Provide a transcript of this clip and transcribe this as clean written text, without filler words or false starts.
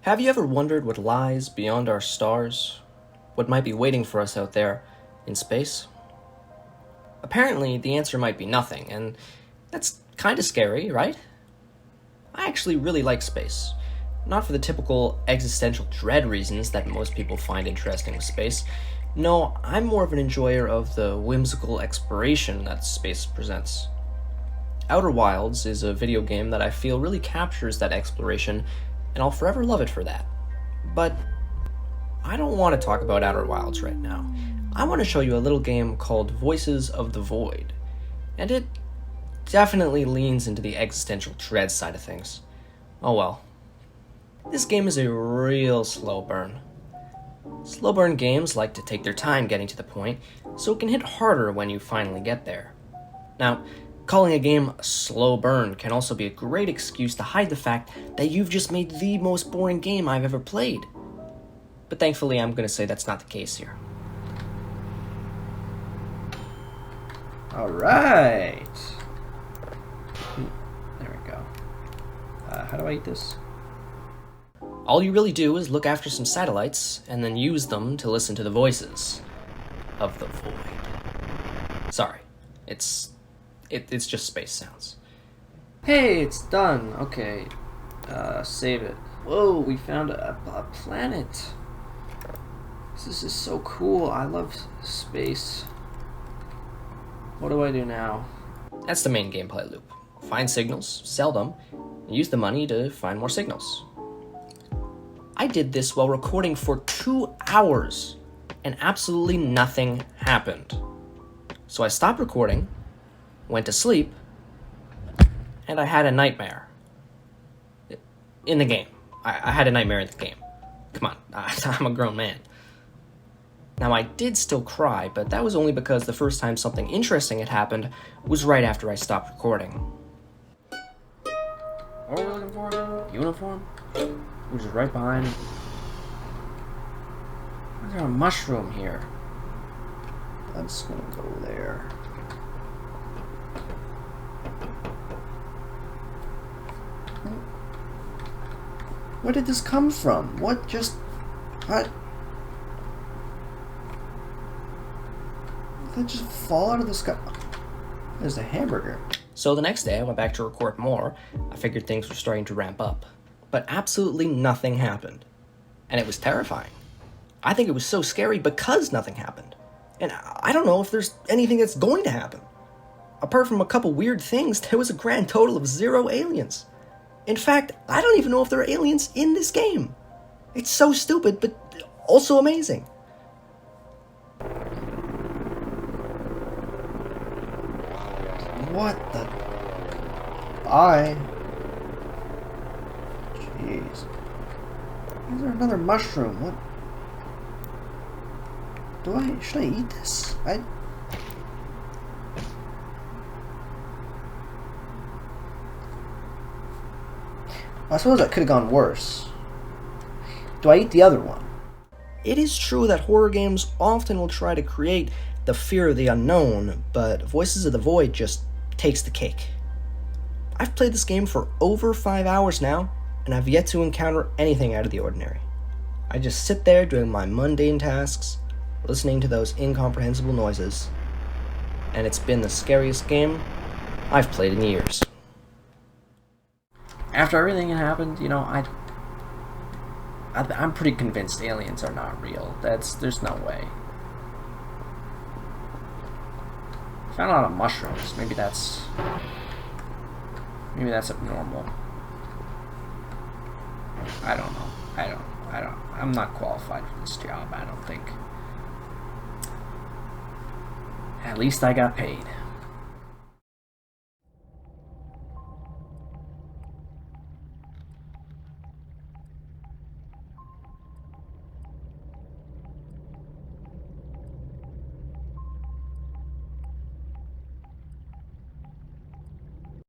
Have you ever wondered what lies beyond our stars? What might be waiting for us out there in space? Apparently, the answer might be nothing, and that's kind of scary, right? I actually really like space. Not for the typical existential dread reasons that most people find interesting with space. No, I'm more of an enjoyer of the whimsical exploration that space presents. Outer Wilds is a video game that I feel really captures that exploration, and I'll forever love it for that. But I don't want to talk about Outer Wilds right now. I want to show you a little game called Voices of the Void, and it definitely leans into the existential dread side of things. Oh well. This game is a real slow burn. Slow burn games like to take their time getting to the point, so it can hit harder when you finally get there. Now, calling a game a slow burn can also be a great excuse to hide the fact that you've just made the most boring game I've ever played. But thankfully, I'm going to say that's not the case here. Alright! There we go. How do I eat this? All you really do is look after some satellites, and then use them to listen to the voices of the void. Sorry, it's just space sounds. Hey, it's done. Okay, save it. Whoa, we found a planet. This is so cool. I love space. What do I do now? That's the main gameplay loop. Find signals, sell them, and use the money to find more signals. I did this while recording for 2 hours, and absolutely nothing happened. So I stopped recording, went to sleep, and I had a nightmare. In the game. I had a nightmare in the game. Come on, I'm a grown man. Now, I did still cry, but that was only because the first time something interesting had happened was right after I stopped recording. What are we looking for? Uniform? Which is right behind. Is there a mushroom here? That's gonna go there. Where did this come from? What just... What? Did that just fall out of the sky? There's a hamburger. So the next day I went back to record more. I figured things were starting to ramp up. But absolutely nothing happened. And it was terrifying. I think it was so scary because nothing happened. And I don't know if there's anything that's going to happen. Apart from a couple weird things, there was a grand total of 0 aliens. In fact, I don't even know if there are aliens in this game. It's so stupid, but also amazing. What the... Jeez. Is there another mushroom? What? Should I eat this? I suppose that could have gone worse. Do I eat the other one? It is true that horror games often will try to create the fear of the unknown, but Voices of the Void just takes the cake. I've played this game for over 5 hours now, and I've yet to encounter anything out of the ordinary. I just sit there doing my mundane tasks, listening to those incomprehensible noises, and it's been the scariest game I've played in years. After everything that happened, you know, I'm pretty convinced aliens are not real. There's no way. Found a lot of mushrooms. Maybe that's abnormal. I don't know. I'm not qualified for this job, I don't think. At least I got paid.